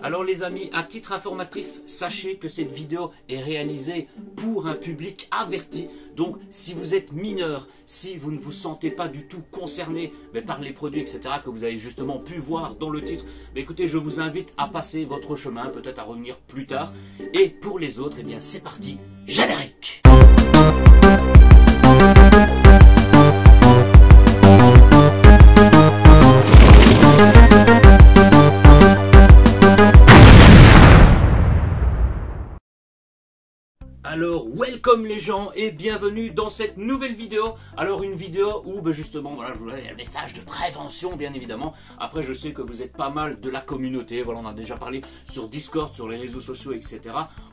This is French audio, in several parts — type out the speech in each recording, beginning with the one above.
Alors les amis, à titre informatif, sachez que cette vidéo est réalisée pour un public averti. Donc si vous êtes mineur, si vous ne vous sentez pas du tout concerné par les produits, etc., que vous avez justement pu voir dans le titre, écoutez, je vous invite à passer votre chemin, peut-être à revenir plus tard. Et pour les autres, eh bien c'est parti, générique! Alors, welcome les gens et bienvenue dans cette nouvelle vidéo. Alors une vidéo où justement, voilà, je vous donne un message de prévention bien évidemment. Après je sais que vous êtes pas mal de la communauté, voilà, on a déjà parlé sur Discord, sur les réseaux sociaux, etc.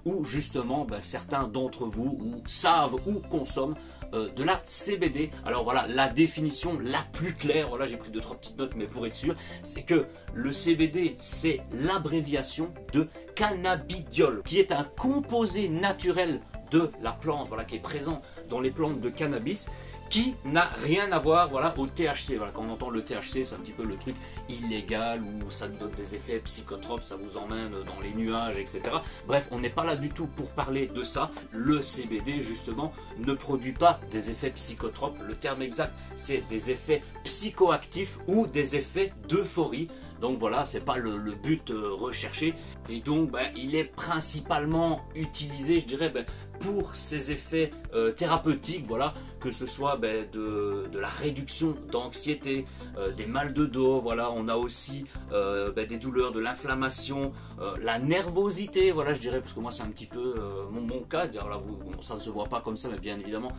Où justement certains d'entre vous savent ou consomment de la CBD. Alors voilà, la définition la plus claire, voilà, j'ai pris 2-3 petites notes mais pour être sûr, c'est que le CBD c'est l'abréviation de cannabidiol, qui est un composé naturel de la plante, voilà, qui est présent dans les plantes de cannabis, qui n'a rien à voir, voilà, au THC. Voilà, quand on entend le THC, c'est un petit peu le truc illégal où ça donne des effets psychotropes, ça vous emmène dans les nuages, etc. Bref, on n'est pas là du tout pour parler de ça. Le CBD, justement, ne produit pas des effets psychotropes. Le terme exact, c'est des effets psychoactifs ou des effets d'euphorie. Donc voilà, c'est pas le but recherché. Et donc, il est principalement utilisé, je dirais, pour ces effets thérapeutiques, voilà, que ce soit de la réduction d'anxiété, des mal de dos, voilà, on a aussi des douleurs, de l'inflammation, la nervosité, voilà, je dirais, parce que moi c'est un petit peu mon cas, là, ça ne se voit pas comme ça, mais bien évidemment,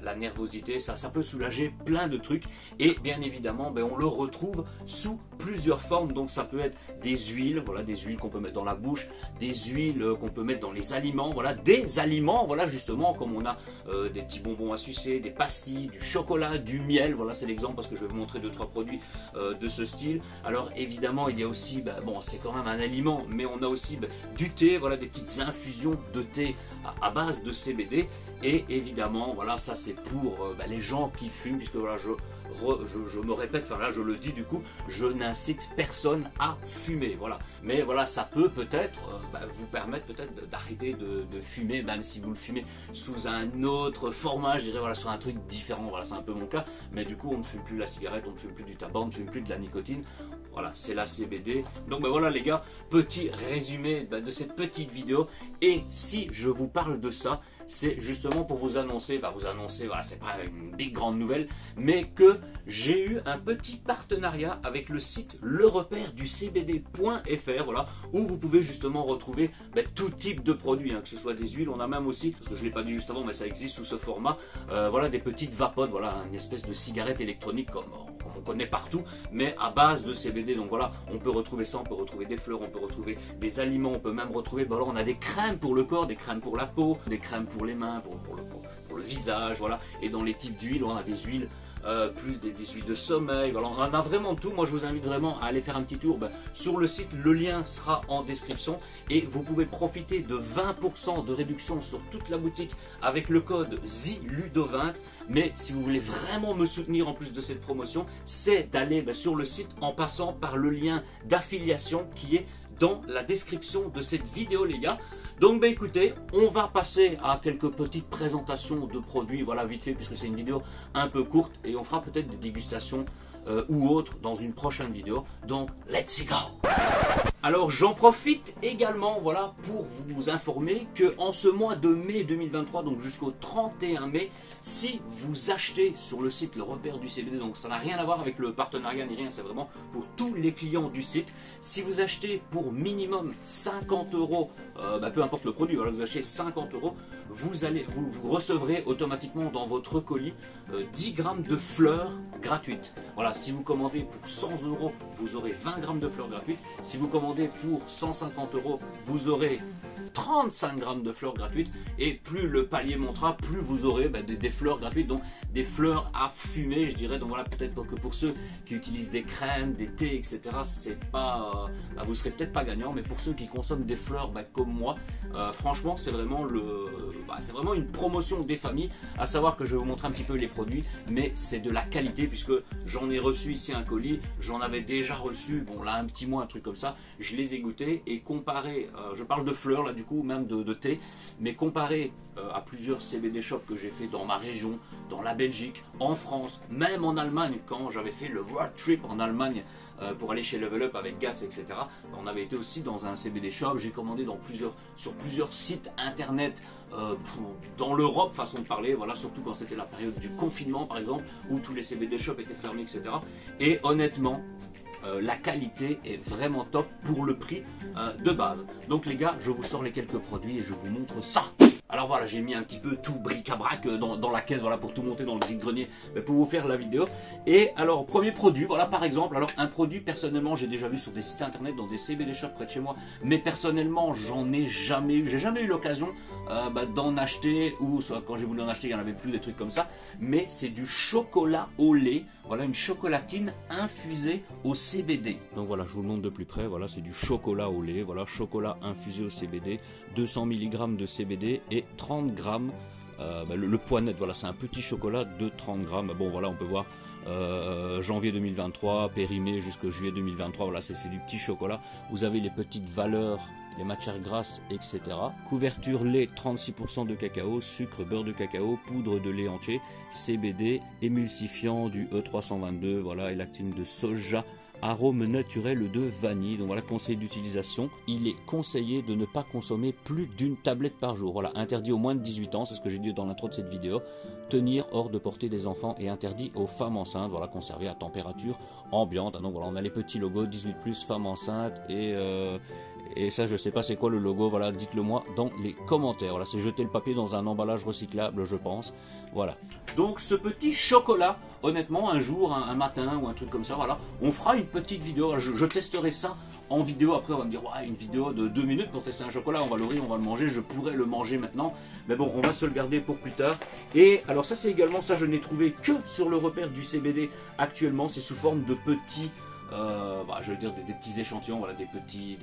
la nervosité, ça peut soulager plein de trucs, et bien évidemment, on le retrouve sous plusieurs formes, donc ça peut être des huiles, voilà, des huiles qu'on peut mettre dans la bouche, des huiles qu'on peut mettre dans les aliments, voilà, des aliments, voilà, justement, comme on a des petits bonbons à sucer, des pastilles, du chocolat, du miel, voilà, c'est l'exemple parce que je vais vous montrer 2-3 produits de ce style. Alors évidemment, il y a aussi, bon, c'est quand même un aliment, mais on a aussi du thé, voilà, des petites infusions de thé à base de CBD. Et évidemment, voilà, ça c'est pour les gens qui fument, puisque voilà, je me répète, enfin là je le dis du coup, je n'incite personne à fumer, voilà. Mais voilà, ça peut peut-être vous permettre peut-être d'arrêter de fumer, même si vous le fumez sous un autre format, je dirais, voilà, sur un truc différent, voilà, c'est un peu mon cas. Mais du coup, on ne fume plus la cigarette, on ne fume plus du tabac, on ne fume plus de la nicotine. Voilà, c'est la CBD. Donc voilà les gars, petit résumé de cette petite vidéo. Et si je vous parle de ça, c'est justement pour vous annoncer, voilà, c'est pas une big grande nouvelle, mais que j'ai eu un petit partenariat avec le site lerepèreducbd.fr, voilà, où vous pouvez justement retrouver tout type de produits, que ce soit des huiles, on a même aussi, parce que je ne l'ai pas dit juste avant, mais ça existe sous ce format, voilà, des petites vapotes, voilà, une espèce de cigarette électronique comme on connaît partout, mais à base de CBD. Donc voilà, on peut retrouver ça, on peut retrouver des fleurs, on peut retrouver des aliments, on peut même retrouver, alors on a des crèmes pour le corps, des crèmes pour la peau, des crèmes pour les mains, pour le visage, voilà. Et dans les types d'huiles, on a des huiles plus des huiles de sommeil, voilà, on en a vraiment tout. Moi je vous invite vraiment à aller faire un petit tour sur le site, le lien sera en description, et vous pouvez profiter de 20% de réduction sur toute la boutique avec le code ZILUDO20. Mais si vous voulez vraiment me soutenir en plus de cette promotion, c'est d'aller sur le site en passant par le lien d'affiliation qui est dans la description de cette vidéo les gars. Donc écoutez, on va passer à quelques petites présentations de produits, voilà, vite fait, puisque c'est une vidéo un peu courte, et on fera peut-être des dégustations ou autres dans une prochaine vidéo. Donc let's go! Alors j'en profite également, voilà, pour vous informer que en ce mois de mai 2023, donc jusqu'au 31 mai, si vous achetez sur le site Le Repère du CBD, donc ça n'a rien à voir avec le partenariat ni rien, c'est vraiment pour tous les clients du site. Si vous achetez pour minimum 50 €, peu importe le produit, voilà, vous achetez 50 €, vous recevrez automatiquement dans votre colis 10 grammes de fleurs gratuites. Voilà, si vous commandez pour 100 €, vous aurez 20 grammes de fleurs gratuites. Si vous commandez pour 150 €, vous aurez 35 grammes de fleurs gratuites, et plus le palier montera, plus vous aurez des fleurs gratuites, donc des fleurs à fumer, je dirais. Donc voilà, peut-être que pour ceux qui utilisent des crèmes, des thés, etc., c'est pas, vous serez peut-être pas gagnant, mais pour ceux qui consomment des fleurs comme moi, franchement, c'est vraiment c'est vraiment une promotion des familles, à savoir que je vais vous montrer un petit peu les produits, mais c'est de la qualité puisque j'en ai reçu ici un colis, j'en avais déjà reçu, bon là un petit mois, un truc comme ça, je les ai goûtés et comparé, je parle de fleurs là du coup, même de thé, mais comparé à plusieurs CBD shops que j'ai fait dans ma région, dans la Belgique, en France, même en Allemagne, quand j'avais fait le road trip en Allemagne pour aller chez Level Up avec Gats, etc. On avait été aussi dans un CBD shop, j'ai commandé sur plusieurs sites internet dans l'Europe, façon de parler, voilà, surtout quand c'était la période du confinement par exemple, où tous les CBD shops étaient fermés, etc. Et honnêtement, la qualité est vraiment top pour le prix de base. Donc les gars, je vous sors les quelques produits et je vous montre ça. Alors voilà, j'ai mis un petit peu tout bric-à-brac dans la caisse, voilà, pour tout monter dans le grille-grenier, pour vous faire la vidéo. Et alors, premier produit, voilà par exemple, alors un produit, personnellement, j'ai déjà vu sur des sites internet, dans des CBD shops près de chez moi, mais personnellement, j'en ai jamais eu, j'ai jamais eu l'occasion d'en acheter, ou soit quand j'ai voulu en acheter, il n'y en avait plus, des trucs comme ça, mais c'est du chocolat au lait, voilà, une chocolatine infusée au CBD. Donc voilà, je vous le montre de plus près, voilà, c'est du chocolat au lait, voilà, chocolat infusé au CBD, 200 mg de CBD et 30 grammes, le poids net, voilà, c'est un petit chocolat de 30 grammes. Bon voilà, on peut voir janvier 2023, périmé jusqu'au juillet 2023, voilà, c'est du petit chocolat. Vous avez les petites valeurs, les matières grasses, etc. Couverture lait, 36% de cacao, sucre, beurre de cacao, poudre de lait entier, CBD, émulsifiant du E322, voilà, et lactine de soja, arôme naturel de vanille. Donc voilà, conseil d'utilisation, il est conseillé de ne pas consommer plus d'une tablette par jour. Voilà, interdit aux moins de 18 ans, c'est ce que j'ai dit dans l'intro de cette vidéo. Tenir hors de portée des enfants et interdit aux femmes enceintes, voilà, conservé à température ambiante. Donc voilà, on a les petits logos 18+, femmes enceintes et ça je sais pas c'est quoi le logo, voilà, dites-le moi dans les commentaires. Voilà, c'est jeter le papier dans un emballage recyclable, je pense. Voilà. Donc ce petit chocolat, honnêtement, un jour, un matin ou un truc comme ça, voilà, on fera une petite vidéo. Je testerai ça en vidéo. Après on va me dire, ouais, une vidéo de 2 minutes pour tester un chocolat, on va l'ouvrir, on va le manger. Je pourrais le manger maintenant, mais bon, on va se le garder pour plus tard. Et alors ça, c'est également, ça je n'ai trouvé que sur le repère du CBD actuellement, c'est sous forme de petits je veux dire des petits échantillons, voilà, des petits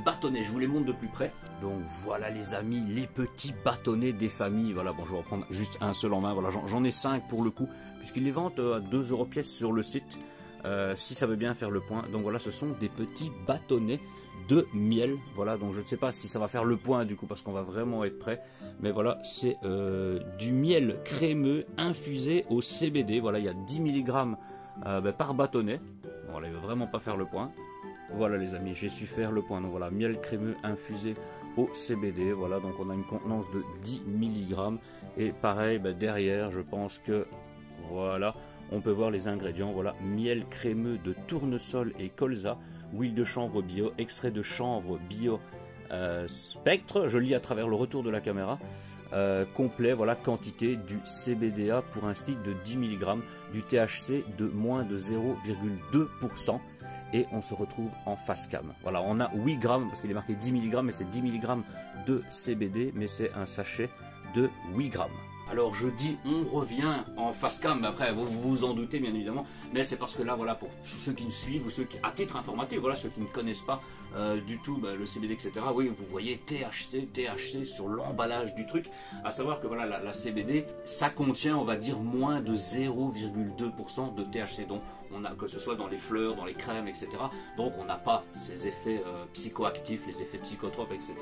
bâtonnets. Je vous les montre de plus près. Donc voilà les amis, les petits bâtonnets des familles. Voilà, bon, je vais reprendre juste un seul en main. Voilà, j'en ai 5 pour le coup, puisqu'ils les vendent à 2 € pièce sur le site, si ça veut bien faire le point. Donc voilà, ce sont des petits bâtonnets de miel. Voilà, donc je ne sais pas si ça va faire le point du coup, parce qu'on va vraiment être prêt. Mais voilà, c'est du miel crémeux infusé au CBD. Voilà, il y a 10 mg par bâtonnet. Voilà, il ne va vraiment pas faire le point. Voilà les amis, j'ai su faire le point. Donc voilà, miel crémeux infusé au CBD. Voilà, donc on a une contenance de 10 mg. Et pareil, derrière, je pense que voilà, on peut voir les ingrédients. Voilà, miel crémeux de tournesol et colza, huile de chanvre bio, extrait de chanvre bio spectre. Je lis à travers le retour de la caméra. Complet, voilà, quantité du CBDA pour un stick de 10 mg, du THC de moins de 0,2%, et on se retrouve en face cam. Voilà, on a 8 grammes, parce qu'il est marqué 10 mg, mais c'est 10 mg de CBD, mais c'est un sachet de 8 grammes. Alors je dis on revient en face cam, mais après vous vous en doutez bien évidemment, mais c'est parce que là voilà, pour ceux qui me suivent ou ceux qui, à titre informatif, voilà, ceux qui ne connaissent pas du tout le CBD, etc. Oui, vous voyez THC sur l'emballage du truc, à savoir que voilà, la CBD, ça contient, on va dire, moins de 0,2% de THC, donc on a, que ce soit dans les fleurs, dans les crèmes, etc. Donc on n'a pas ces effets psychoactifs, les effets psychotropes, etc.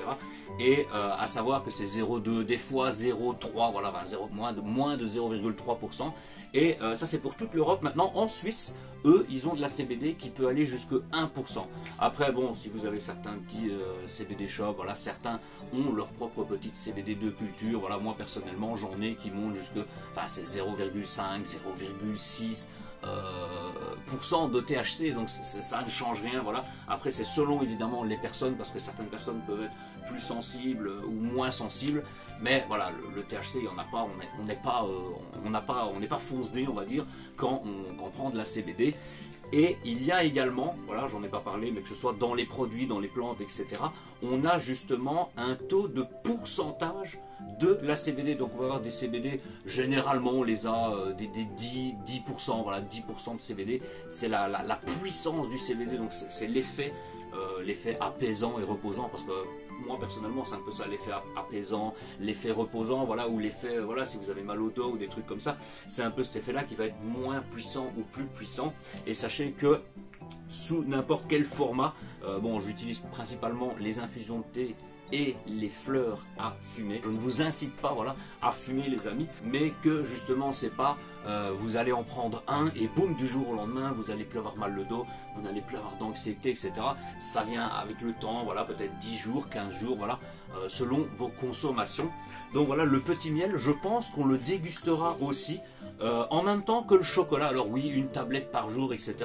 Et à savoir que c'est 0,2, des fois 0,3, voilà, moins de 0,3%. Et ça c'est pour toute l'Europe. Maintenant en Suisse, eux, ils ont de la CBD qui peut aller jusqu'à 1%. Après, bon, si vous avez certains petits CBD shops, voilà, certains ont leur propre petite CBD de culture. Voilà, moi personnellement, j'en ai qui montent jusque, enfin, c'est 0,5, 0,6 % de THC, donc ça ne change rien. Voilà. Après, c'est selon évidemment les personnes, parce que certaines personnes peuvent être plus sensibles ou moins sensibles, mais voilà, le THC, il n'y en a pas, on n'est pas fonce-dé, on va dire, quand on prend de la CBD. Et il y a également, voilà, j'en ai pas parlé, mais que ce soit dans les produits, dans les plantes, etc., on a justement un taux de pourcentage de la CBD. Donc on va avoir des CBD, généralement on les a des 10%, voilà, 10% de CBD, c'est la puissance du CBD, donc c'est l'effet l'effet apaisant et reposant, parce que moi personnellement c'est un peu ça, l'effet apaisant, l'effet reposant, voilà, ou l'effet, voilà, si vous avez mal au dos ou des trucs comme ça, c'est un peu cet effet là qui va être moins puissant ou plus puissant. Et sachez que sous n'importe quel format, bon, j'utilise principalement les infusions de thé et les fleurs à fumer. Je ne vous incite pas, voilà, à fumer les amis, mais que justement c'est pas vous allez en prendre un et boum, du jour au lendemain vous allez plus avoir mal le dos, vous n'allez plus avoir d'anxiété, etc. Ça vient avec le temps, voilà, peut-être 10 jours, 15 jours, voilà, selon vos consommations. Donc voilà, le petit miel, je pense qu'on le dégustera aussi en même temps que le chocolat. Alors oui, une tablette par jour, etc.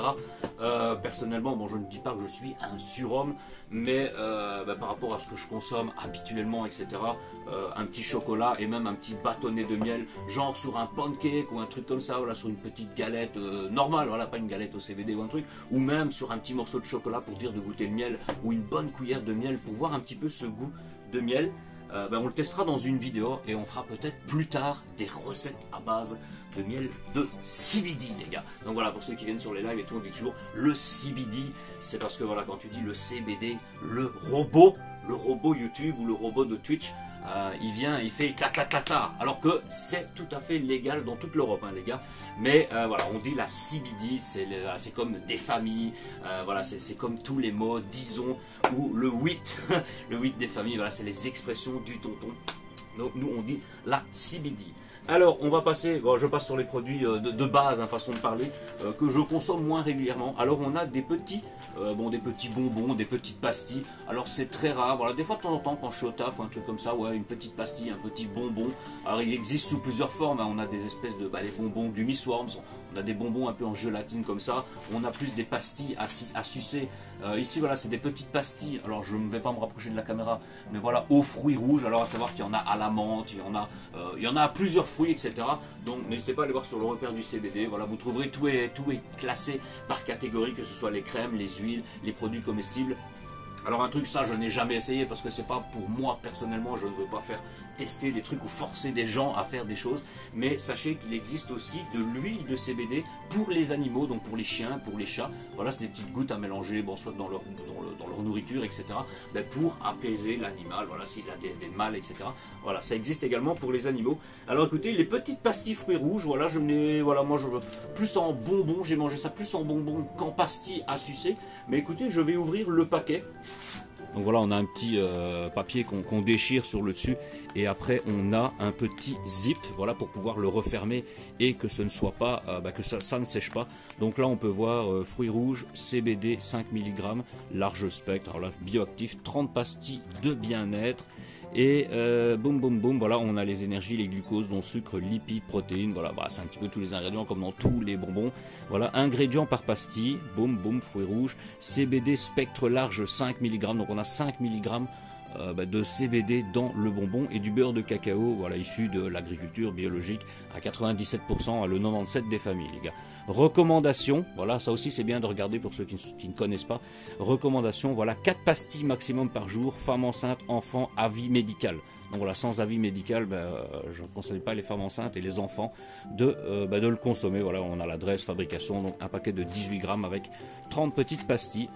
Personnellement, bon, je ne dis pas que je suis un surhomme, mais par rapport à ce que je consomme habituellement, etc. Un petit chocolat et même un petit bâtonnet de miel, genre sur un pancake ou un truc comme ça, voilà, sur une petite galette normale, voilà, pas une galette au CBD ou un truc, ou même sur un petit morceau de chocolat pour dire de goûter le miel, ou une bonne cuillère de miel pour voir un petit peu ce goût de miel. On le testera dans une vidéo et on fera peut-être plus tard des recettes à base de miel de CBD, les gars. Donc voilà, pour ceux qui viennent sur les lives et tout, on dit toujours le CBD, c'est parce que voilà, quand tu dis le CBD, le robot YouTube ou le robot de Twitch, il vient, il fait ta, alors que c'est tout à fait légal dans toute l'Europe, hein, les gars. Mais voilà, on dit la CBD, c'est comme des familles, voilà, c'est comme tous les mots, disons, ou le 8, le 8 des familles, voilà, c'est les expressions du tonton. Donc nous, on dit la CBD. Alors, on va passer, bon, je passe sur les produits de base, hein, façon de parler, que je consomme moins régulièrement. Alors, on a des petits bonbons, des petites pastilles. Alors, c'est très rare. Voilà, des fois, de temps en temps, quand je suis au taf ou un truc comme ça, ouais, une petite pastille, un petit bonbon. Alors, il existe sous plusieurs formes. Hein. On a des espèces de, des bonbons Gummisworms. On a des bonbons un peu en gélatine comme ça. On a plus des pastilles à sucer. Ici, voilà, c'est des petites pastilles. Alors, je ne vais pas me rapprocher de la caméra, mais voilà, aux fruits rouges. Alors, à savoir qu'il y en a à la menthe, il y en a à plusieurs fruits, etc. Donc, n'hésitez pas à aller voir sur le repère du CBD. Voilà, vous trouverez tout est classé par catégorie, que ce soit les crèmes, les huiles, les produits comestibles. Alors un truc, ça je n'ai jamais essayé parce que c'est pas pour moi personnellement, je ne veux pas faire tester des trucs ou forcer des gens à faire des choses, mais sachez qu'il existe aussi de l'huile de CBD pour les animaux, donc pour les chiens, pour les chats. Voilà, c'est des petites gouttes à mélanger, bon, soit dans leur nourriture, etc. Pour apaiser l'animal, voilà, s'il a des mâles, etc. Voilà, ça existe également pour les animaux. Alors écoutez, les petites pastilles fruits rouges, voilà, moi je veux plus en bonbons, j'ai mangé ça plus en bonbons qu'en pastilles à sucer. Mais écoutez, je vais ouvrir le paquet. Donc voilà, on a un petit papier qu'on déchire sur le dessus et après on a un petit zip, voilà, pour pouvoir le refermer et que ce ne soit pas, que ça ne sèche pas. Donc là on peut voir fruits rouges, CBD 5 mg, large spectre, alors là bioactif, 30 pastilles de bien-être. Et boum boum boum, voilà, on a les énergies, les glucoses, dont sucre, lipides, protéines, voilà, c'est un petit peu tous les ingrédients comme dans tous les bonbons. Voilà, ingrédients par pastille, boum boum, fruits rouges, CBD spectre large 5 mg, donc on a 5 mg de CBD dans le bonbon et du beurre de cacao, voilà, issu de l'agriculture biologique à 97%, à le 97% des familles, les gars. Recommandation, voilà, ça aussi c'est bien de regarder pour ceux qui ne connaissent pas. Recommandation, voilà, 4 pastilles maximum par jour, femmes enceintes, enfants, avis médical. Donc voilà, sans avis médical, je ne conseille pas les femmes enceintes et les enfants de le consommer. Voilà, on a l'adresse, fabrication, donc un paquet de 18 grammes avec 30 petites pastilles.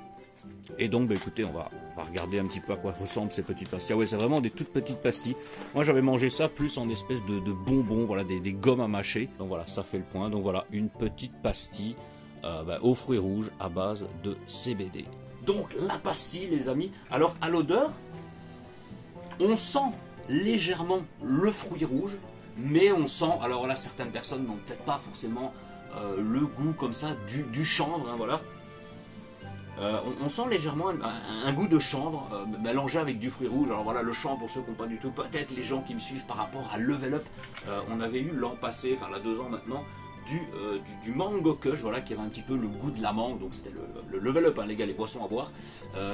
Et donc écoutez, on va regarder un petit peu à quoi ressemblent ces petites pastilles. Ah ouais, c'est vraiment des toutes petites pastilles. Moi j'avais mangé ça plus en espèce de bonbons, voilà, des gommes à mâcher. Donc voilà, ça fait le point. Donc voilà, une petite pastille aux fruits rouges à base de CBD. Donc la pastille, les amis. Alors à l'odeur, on sent légèrement le fruit rouge, mais on sent, alors là certaines personnes n'ont peut-être pas forcément le goût comme ça du chanvre, hein, voilà. On sent légèrement un goût de chanvre mélangé avec du fruit rouge. Alors voilà, le chanvre, pour ceux qui n'ont pas du tout, peut-être les gens qui me suivent par rapport à Level Up, on avait eu l'an passé, enfin là 2 ans maintenant, du mango kush, voilà, qui avait un petit peu le goût de la mangue. Donc c'était le Level Up, hein, les gars, les boissons à boire.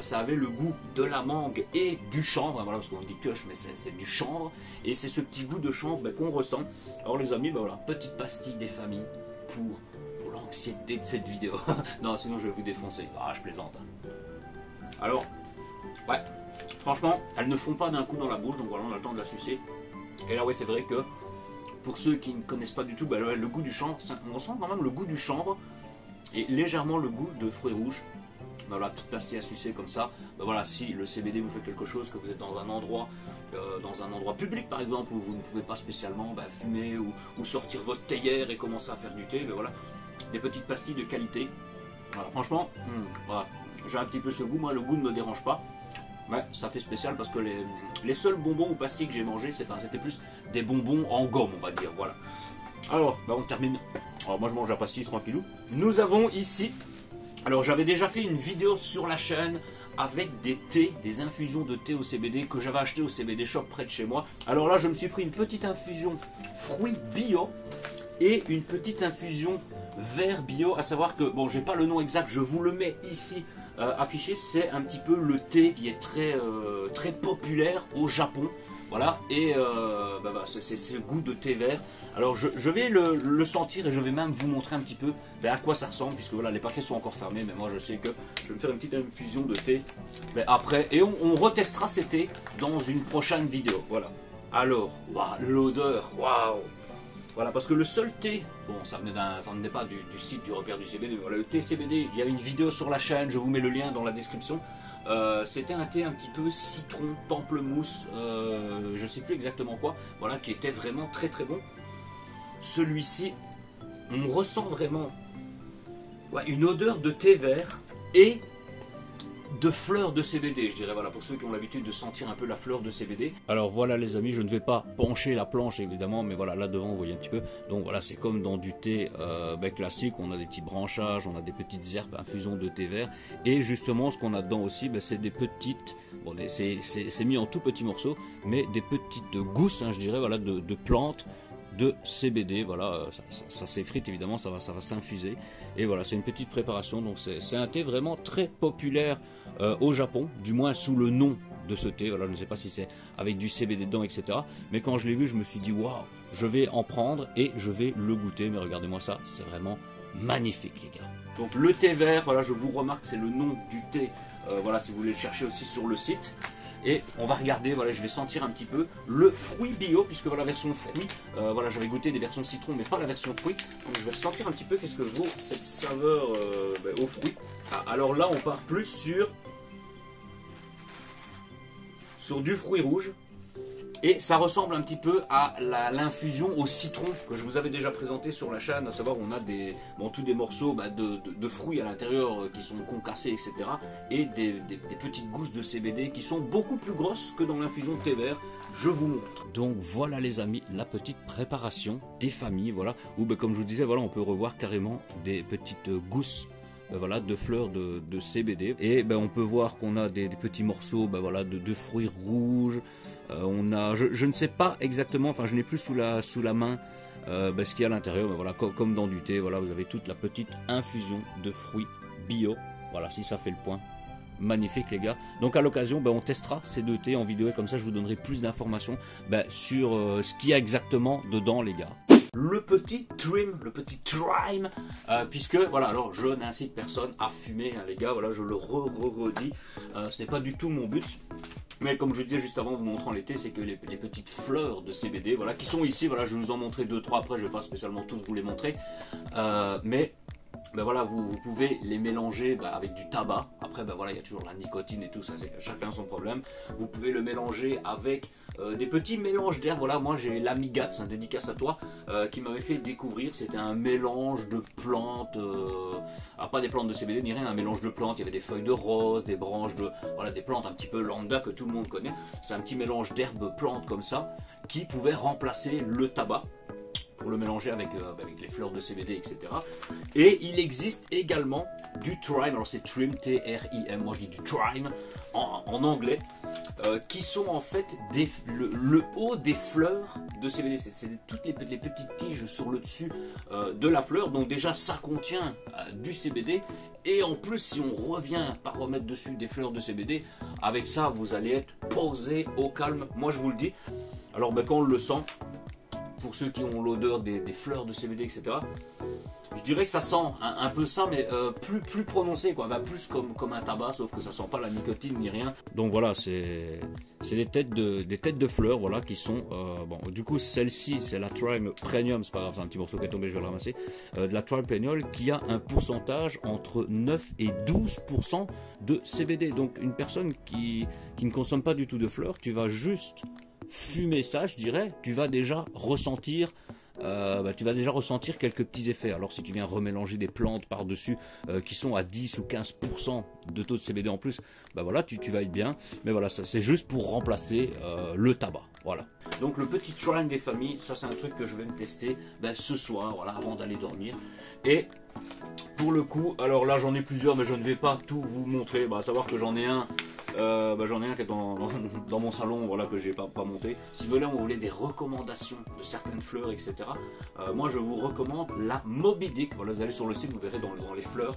Ça avait le goût de la mangue et du chanvre, hein, voilà, parce qu'on dit kush, mais c'est du chanvre. Et c'est ce petit goût de chanvre qu'on ressent. Alors les amis, voilà, petite pastille des familles pour l'anxiété de cette vidéo. Non, sinon je vais vous défoncer. Ah, je plaisante. Alors, ouais, franchement, elles ne font pas d'un coup dans la bouche, donc voilà, on a le temps de la sucer. Et là, ouais, c'est vrai que pour ceux qui ne connaissent pas du tout, le goût du chanvre, on sent quand même le goût du chanvre et légèrement le goût de fruits rouges. voilà, petite pastille à sucer comme ça. Ben voilà, si le CBD vous fait quelque chose, que vous êtes dans un endroit public par exemple, où vous ne pouvez pas spécialement fumer ou sortir votre théière et commencer à faire du thé, ben voilà, des petites pastilles de qualité. Voilà, franchement, voilà, j'ai un petit peu ce goût, moi le goût ne me dérange pas. Ouais, ça fait spécial parce que les seuls bonbons ou pastilles que j'ai mangés, c'était plus des bonbons en gomme, on va dire, voilà. Alors, on termine. Alors moi je mange la pastille tranquillou. Nous avons ici, alors j'avais déjà fait une vidéo sur la chaîne avec des thés, des infusions de thé au CBD que j'avais acheté au CBD Shop près de chez moi. Alors là je me suis pris une petite infusion fruits bio et une petite infusion vert bio, à savoir que, bon, j'ai pas le nom exact, je vous le mets ici affiché, c'est un petit peu le thé qui est très populaire au Japon, voilà, et c'est ce goût de thé vert. Alors je vais le sentir et je vais même vous montrer un petit peu à quoi ça ressemble, puisque voilà, les paquets sont encore fermés, mais moi je sais que je vais me faire une petite infusion de thé après, et on retestera ces thés dans une prochaine vidéo, voilà. Alors, l'odeur, waouh! Voilà, parce que le seul thé, bon, ça venait pas du site du repère du CBD, voilà, le thé CBD, il y a une vidéo sur la chaîne, je vous mets le lien dans la description. C'était un thé un petit peu citron, pamplemousse, je sais plus exactement quoi, voilà, qui était vraiment très très bon. Celui-ci, on ressent vraiment une odeur de thé vert et de fleurs de CBD, je dirais, voilà, pour ceux qui ont l'habitude de sentir un peu la fleur de CBD. Alors voilà les amis, je ne vais pas pencher la planche évidemment, mais voilà, là devant vous voyez un petit peu, donc voilà, c'est comme dans du thé classique, on a des petits branchages, on a des petites herbes, infusions de thé vert, et justement ce qu'on a dedans aussi, c'est des petites, bon, c'est mis en tout petits morceaux, mais des petites gousses, je dirais, voilà, de plantes de CBD, voilà, ça s'effrite évidemment, ça va s'infuser, et voilà, c'est une petite préparation, donc c'est un thé vraiment très populaire au Japon, du moins sous le nom de ce thé, voilà, je ne sais pas si c'est avec du CBD dedans, etc., mais quand je l'ai vu, je me suis dit, waouh, je vais en prendre et je vais le goûter, mais regardez-moi ça, c'est vraiment magnifique les gars. Donc le thé vert, voilà, je vous remarque, c'est le nom du thé, voilà, si vous voulez le chercher aussi sur le site. Et on va regarder, voilà, je vais sentir un petit peu le fruit bio, puisque voilà, la version fruit, voilà, j'avais goûté des versions citron, mais pas la version fruit. Donc je vais ressentir un petit peu qu'est-ce que vaut cette saveur aux fruits. Alors là, on part plus sur du fruit rouge. Et ça ressemble un petit peu à l'infusion au citron que je vous avais déjà présenté sur la chaîne, à savoir on a tous des morceaux de fruits à l'intérieur qui sont concassés, etc. Et des petites gousses de CBD qui sont beaucoup plus grosses que dans l'infusion de thé vert. Je vous montre. Donc voilà les amis, la petite préparation des familles, voilà, où comme je vous disais, voilà, on peut revoir carrément des petites gousses voilà, de fleurs de CBD. Et on peut voir qu'on a des petits morceaux voilà, de fruits rouges. On a, je ne sais pas exactement, enfin je n'ai plus sous la main ce qu'il y a à l'intérieur, mais voilà, comme dans du thé, voilà, vous avez toute la petite infusion de fruits bio. Voilà, si ça fait le point. Magnifique les gars. Donc à l'occasion, on testera ces deux thés en vidéo et comme ça je vous donnerai plus d'informations sur ce qu'il y a exactement dedans les gars. Le petit trim, puisque voilà, alors je n'incite personne à fumer les gars, voilà, je le redis, ce n'est pas du tout mon but. Mais comme je disais juste avant, vous montrant les thés, c'est que les petites fleurs de CBD, voilà, qui sont ici, voilà, je vais vous en montrer 2-3 après, je ne vais pas spécialement tous vous les montrer, mais voilà, vous pouvez les mélanger avec du tabac. Après, voilà, il y a toujours la nicotine et tout, ça, chacun son problème. Vous pouvez le mélanger avec des petits mélanges d'herbes. Voilà, moi j'ai l'ami Gatz, un dédicace à toi, qui m'avait fait découvrir. C'était un mélange de plantes, alors pas des plantes de CBD ni rien, un mélange de plantes. Il y avait des feuilles de rose, des branches voilà, des plantes un petit peu lambda que tout le monde connaît. C'est un petit mélange d'herbes plantes comme ça qui pouvait remplacer le tabac, pour le mélanger avec les fleurs de CBD, etc. Et il existe également du trim, alors c'est trim, T-R-I-M, moi je dis du trim en anglais, qui sont en fait le haut des fleurs de CBD, c'est toutes les petites tiges sur le dessus de la fleur, donc déjà ça contient du CBD, et en plus si on revient par remettre dessus des fleurs de CBD, avec ça vous allez être posé au calme, moi je vous le dis. Alors quand on le sent, pour ceux qui ont l'odeur des fleurs de CBD, etc., Je dirais que ça sent un peu ça, mais plus prononcé, quoi. Bah, plus comme un tabac, sauf que ça sent pas la nicotine ni rien. Donc voilà, c'est des têtes de fleurs, voilà, qui sont bon. Du coup, celle-ci, c'est la Tribe Premium, c'est pas grave, c'est un petit morceau qui est tombé, je vais le ramasser. De la Tribe Premium, qui a un pourcentage entre 9 et 12% de CBD. Donc une personne qui ne consomme pas du tout de fleurs, tu vas juste fumer ça, je dirais, tu vas déjà ressentir quelques petits effets. Alors si tu viens remélanger des plantes par-dessus qui sont à 10 ou 15% de taux de CBD en plus, bah voilà, tu vas être bien. Mais voilà, ça c'est juste pour remplacer le tabac. Voilà. Donc le petit Shrine des familles, ça c'est un truc que je vais me tester ce soir, voilà, avant d'aller dormir. Et pour le coup, alors là j'en ai plusieurs, mais je ne vais pas tout vous montrer. Bah, à savoir que j'en ai un. J'en ai un qui est dans mon salon, voilà, que j'ai pas monté. Si vous voulez des recommandations de certaines fleurs, etc. Moi je vous recommande la Moby Dick. Voilà, vous allez sur le site, vous verrez dans les fleurs.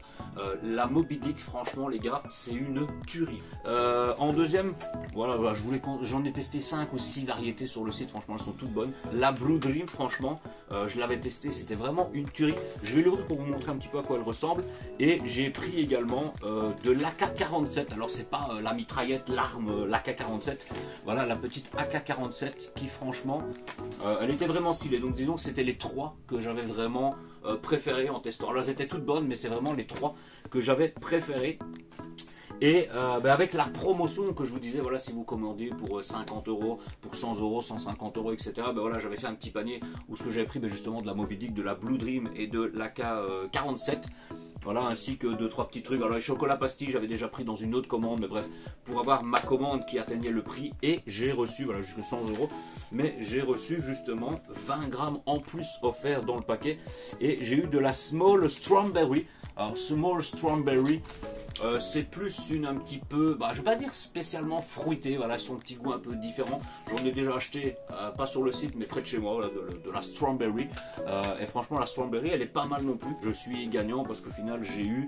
La Moby Dick, franchement les gars, c'est une tuerie. En deuxième, voilà, j'en ai testé 5 ou 6 variétés sur le site, franchement elles sont toutes bonnes. La Blue Dream, franchement, je l'avais testé, c'était vraiment une tuerie. Je vais l'ouvrir pour vous montrer un petit peu à quoi elle ressemble. Et j'ai pris également de l'AK-47. Alors c'est pas la mitraillette, l'arme, l'AK-47. Voilà, la petite AK-47 qui franchement, elle était vraiment stylée. Donc disons que c'était les 3 que j'avais vraiment préférés en testant. Alors elles étaient toutes bonnes, mais c'est vraiment les 3 que j'avais préférés. Et avec la promotion que je vous disais, voilà, si vous commandiez pour 50 €, pour 100 €, 150 €, etc. Voilà, j'avais fait un petit panier où ce que j'avais pris justement de la Moby Dick, de la Blue Dream et de l'AK-47. Voilà, ainsi que 2-3 petits trucs. Alors les chocolats pastilles, j'avais déjà pris dans une autre commande, mais bref, pour avoir ma commande qui atteignait le prix, et j'ai reçu, voilà, jusque 100 €, mais j'ai reçu justement 20 grammes en plus offerts dans le paquet, et j'ai eu de la Small Strawberry. Alors Small Strawberry, c'est plus un petit peu, je vais pas dire spécialement fruité, voilà, son petit goût un peu différent. J'en ai déjà acheté, pas sur le site, mais près de chez moi, voilà, de la Strawberry. Et franchement, la Strawberry, elle est pas mal non plus. Je suis gagnant parce qu'au final, j'ai eu,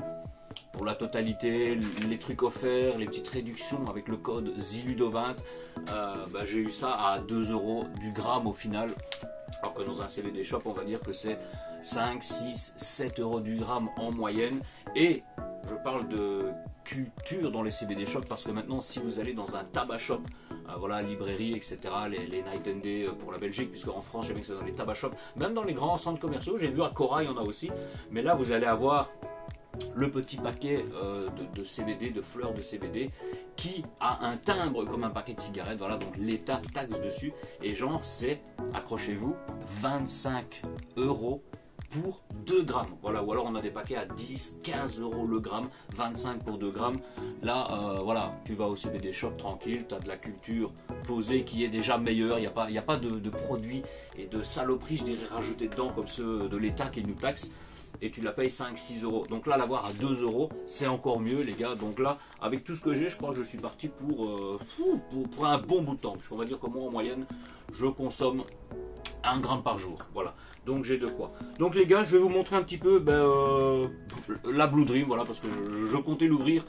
pour la totalité, les trucs offerts, les petites réductions avec le code ZILUDO20, j'ai eu ça à 2 € du gramme au final. Alors que dans un CBD shop, on va dire que c'est 5, 6, 7 € du gramme en moyenne. Et je parle de culture dans les CBD shops parce que maintenant, si vous allez dans un tabac shop, voilà, librairie, etc., les Night and Day pour la Belgique, puisque en France, j'ai vu que c'est dans les tabac shops, même dans les grands centres commerciaux, j'ai vu à Cora, il y en a aussi. Mais là, vous allez avoir le petit paquet de CBD, de fleurs de CBD, qui a un timbre comme un paquet de cigarettes, voilà, donc l'État taxe dessus, et genre c'est, accrochez-vous, 25 € pour 2 grammes, voilà, ou alors on a des paquets à 10, 15 € le gramme, 25 pour 2 grammes, là, voilà, tu vas au CBD shop tranquille, tu as de la culture posée qui est déjà meilleure, il n'y a pas de produits et de saloperies, je dirais, rajoutés dedans, comme ceux de l'État qui nous taxe, et tu la payes 5-6 €. Donc là, l'avoir à 2 €, c'est encore mieux, les gars. Donc là, avec tout ce que j'ai, je crois que je suis parti pour un bon bout de temps. Puisqu'on va dire que moi, en moyenne, je consomme 1 gramme par jour. Voilà. Donc j'ai de quoi. Donc les gars, je vais vous montrer un petit peu la Blue Dream. Voilà, parce que je comptais l'ouvrir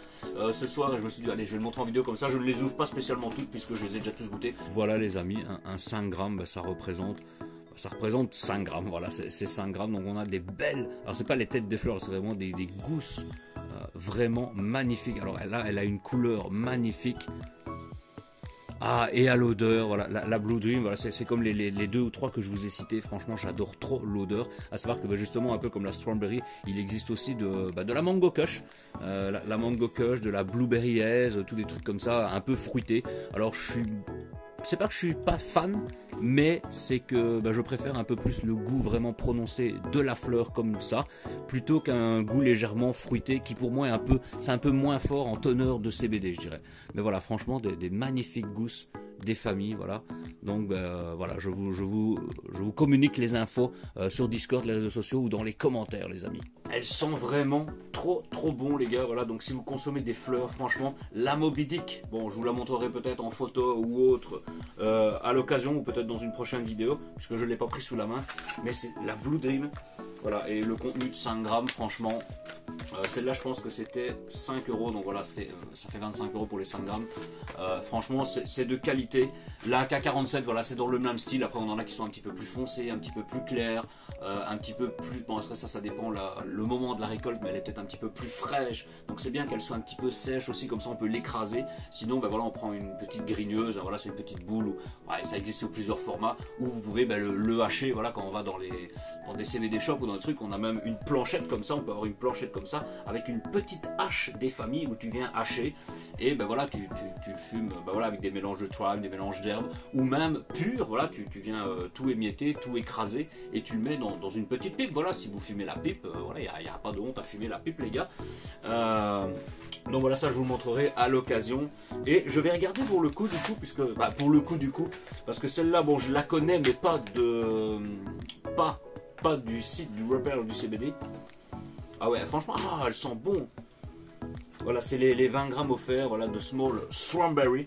ce soir. Et je me suis dit, allez, je vais le montrer en vidéo comme ça. Je ne les ouvre pas spécialement toutes, puisque je les ai déjà tous goûtés. Voilà, les amis, un 5 grammes, ça représente 5 grammes, voilà, c'est 5 grammes, donc on a des belles, alors c'est pas les têtes de fleurs, c'est vraiment des gousses vraiment magnifiques. Alors là, elle a une couleur magnifique. Ah, et à l'odeur, voilà, la Blue Dream, voilà, c'est comme les 2 ou 3 que je vous ai cités. Franchement, j'adore trop l'odeur. À savoir que justement, un peu comme la Strawberry, il existe aussi de la Mango Kush, la Mango Kush, de la Blueberry Haze, tous des trucs comme ça, un peu fruités. Alors c'est pas que je suis pas fan, mais c'est que je préfère un peu plus le goût vraiment prononcé de la fleur comme ça, plutôt qu'un goût légèrement fruité qui pour moi c'est un peu moins fort en teneur de CBD, je dirais. Mais voilà, franchement, des magnifiques gousses des familles, voilà. Donc voilà, je vous communique les infos sur Discord, les réseaux sociaux ou dans les commentaires, les amis. Elles sont vraiment trop bon, les gars. Voilà, donc si vous consommez des fleurs, franchement, la Moby Dick, bon, je vous la montrerai peut-être en photo ou autre à l'occasion, ou peut-être dans une prochaine vidéo, puisque je ne l'ai pas pris sous la main, mais c'est la Blue Dream. Voilà, et le contenu de 5 grammes, franchement, Celle-là, je pense que c'était 5 €, donc voilà, ça fait 25 € pour les 5 grammes. Franchement, c'est de qualité. La AK-47, voilà, c'est dans le même style. Après, on en a qui sont un petit peu plus foncés, un petit peu plus clairs, un petit peu plus. Bon, ça dépend le moment de la récolte, mais elle est peut-être un petit peu plus fraîche. Donc, c'est bien qu'elle soit un petit peu sèche aussi, comme ça, on peut l'écraser. Sinon, ben voilà, on prend une petite grigneuse. Voilà, c'est une petite boule. Ouais, ça existe sur plusieurs formats où vous pouvez le hacher. Voilà, quand on va dans des CBD shops ou dans des trucs, on a même une planchette comme ça. On peut avoir une planchette comme ça, avec une petite hache des familles où tu viens hacher et ben voilà tu le fumes ben voilà, avec des mélanges de thyme, des mélanges d'herbes ou même pur, voilà tu viens tout émietter, tout écraser et tu le mets dans une petite pipe. Voilà, si vous fumez la pipe, voilà, il n'y a pas de honte à fumer la pipe les gars. Donc voilà, ça je vous le montrerai à l'occasion et je vais regarder pour le coup du coup, puisque pour le coup du coup, parce que celle-là, bon, je la connais mais pas du site du repère du CBD. Ah ouais, franchement, elles sont bon. Voilà, c'est les 20 grammes offerts, voilà, de Small Strawberry.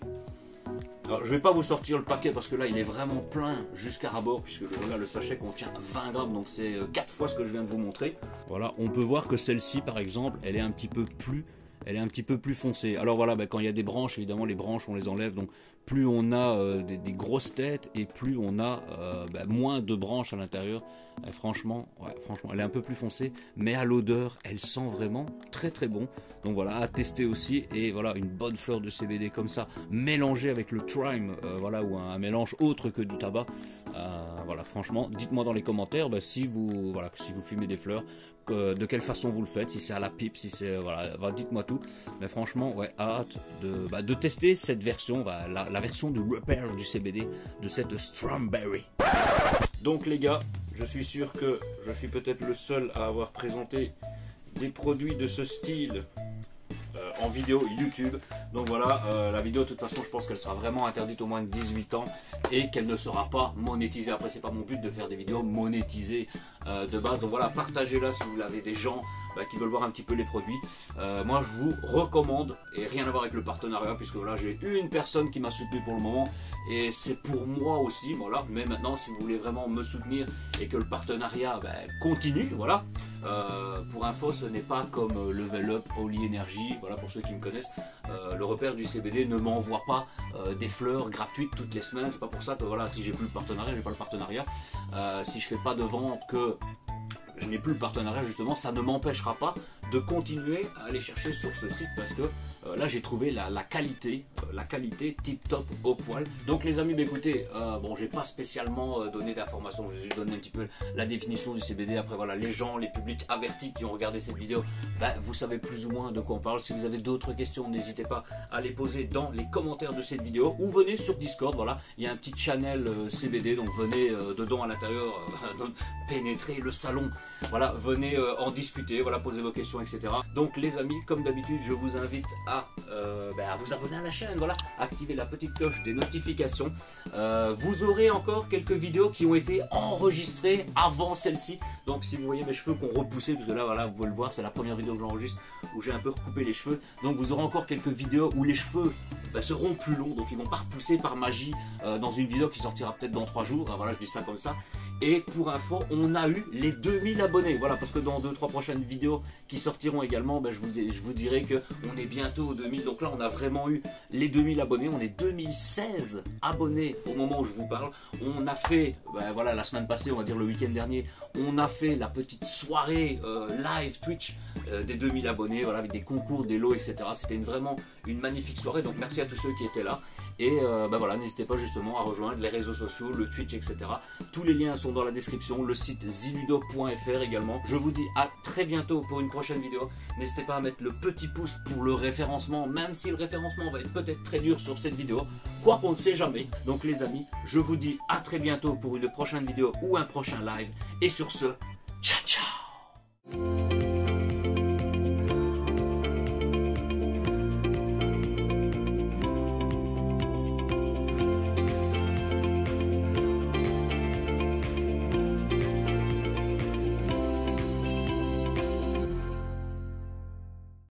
Alors, je vais pas vous sortir le paquet parce que là, il est vraiment plein jusqu'à ras-bord, puisque le sachet contient 20 grammes, donc c'est 4 fois ce que je viens de vous montrer. Voilà, on peut voir que celle-ci, par exemple, elle est un petit peu plus foncée. Alors voilà, quand il y a des branches, évidemment, les branches, on les enlève, donc plus on a des grosses têtes et plus on a moins de branches à l'intérieur. Franchement, elle est un peu plus foncée, mais à l'odeur, elle sent vraiment très très bon. Donc voilà, à tester aussi. Et voilà, une bonne fleur de CBD comme ça, mélangée avec le thyme, voilà, ou un mélange autre que du tabac. Voilà, franchement, dites-moi dans les commentaires si vous fumez des fleurs, de quelle façon vous le faites, si c'est à la pipe, si c'est voilà, dites-moi tout. Mais franchement, ouais, hâte de tester cette version, la version du repère du CBD de cette Strawberry. Donc les gars, je suis sûr que je suis peut-être le seul à avoir présenté des produits de ce style en vidéo YouTube. Donc voilà, la vidéo de toute façon je pense qu'elle sera vraiment interdite aux moins de 18 ans et qu'elle ne sera pas monétisée. Après c'est pas mon but de faire des vidéos monétisées de base. Donc voilà, partagez-la si vous avez des gens qui veulent voir un petit peu les produits. Moi je vous recommande, et rien à voir avec le partenariat, puisque voilà, j'ai une personne qui m'a soutenu pour le moment et c'est pour moi aussi, voilà. Mais maintenant si vous voulez vraiment me soutenir et que le partenariat continue, voilà. Pour info, ce n'est pas comme Level Up, Holy Energy, voilà, pour ceux qui me connaissent, le repère du CBD ne m'envoie pas des fleurs gratuites toutes les semaines. C'est pas pour ça que voilà, si j'ai plus le partenariat, j'ai pas le partenariat. Si je fais pas de vente, que je n'ai plus le partenariat, justement, ça ne m'empêchera pas de continuer à aller chercher sur ce site, parce que là j'ai trouvé la qualité tip top au poil. Donc les amis, écoutez, bon, j'ai pas spécialement donné d'informations, je vous ai donné un petit peu la définition du CBD. Après voilà, les gens, les publics avertis qui ont regardé cette vidéo, vous savez plus ou moins de quoi on parle. Si vous avez d'autres questions, n'hésitez pas à les poser dans les commentaires de cette vidéo ou venez sur Discord. Voilà, il y a un petit channel CBD, donc venez dedans à l'intérieur, pénétrer le salon. Voilà, venez en discuter, voilà, posez vos questions, etc. Donc les amis, comme d'habitude, je vous invite à vous abonner à la chaîne, voilà, activer la petite cloche des notifications. Vous aurez encore quelques vidéos qui ont été enregistrées avant celle-ci. Donc si vous voyez mes cheveux qui ont repoussé, parce que là voilà, vous pouvez le voir, c'est la première vidéo que j'enregistre où j'ai un peu recoupé les cheveux. Donc vous aurez encore quelques vidéos où les cheveux seront plus longs, donc ils vont pas repousser par magie dans une vidéo qui sortira peut-être dans 3 jours. Voilà, je dis ça comme ça. Et pour info, on a eu les 2000 abonnés. Voilà, parce que dans 2-3 prochaines vidéos qui sortiront également, je vous dirai qu'on est bientôt aux 2000. Donc là, on a vraiment eu les 2000 abonnés. On est 2016 abonnés au moment où je vous parle. On a fait, voilà, la semaine passée, on va dire le week-end dernier, on a fait la petite soirée live Twitch des 2000 abonnés, voilà, avec des concours, des lots, etc. C'était vraiment une magnifique soirée. Donc merci à tous ceux qui étaient là. Et voilà, n'hésitez pas justement à rejoindre les réseaux sociaux, le Twitch, etc. Tous les liens sont dans la description, le site ziludo.fr également. Je vous dis à très bientôt pour une prochaine vidéo. N'hésitez pas à mettre le petit pouce pour le référencement, même si le référencement va être peut-être très dur sur cette vidéo, quoi qu'on ne sait jamais. Donc les amis, je vous dis à très bientôt pour une prochaine vidéo ou un prochain live. Et sur ce, ciao ciao.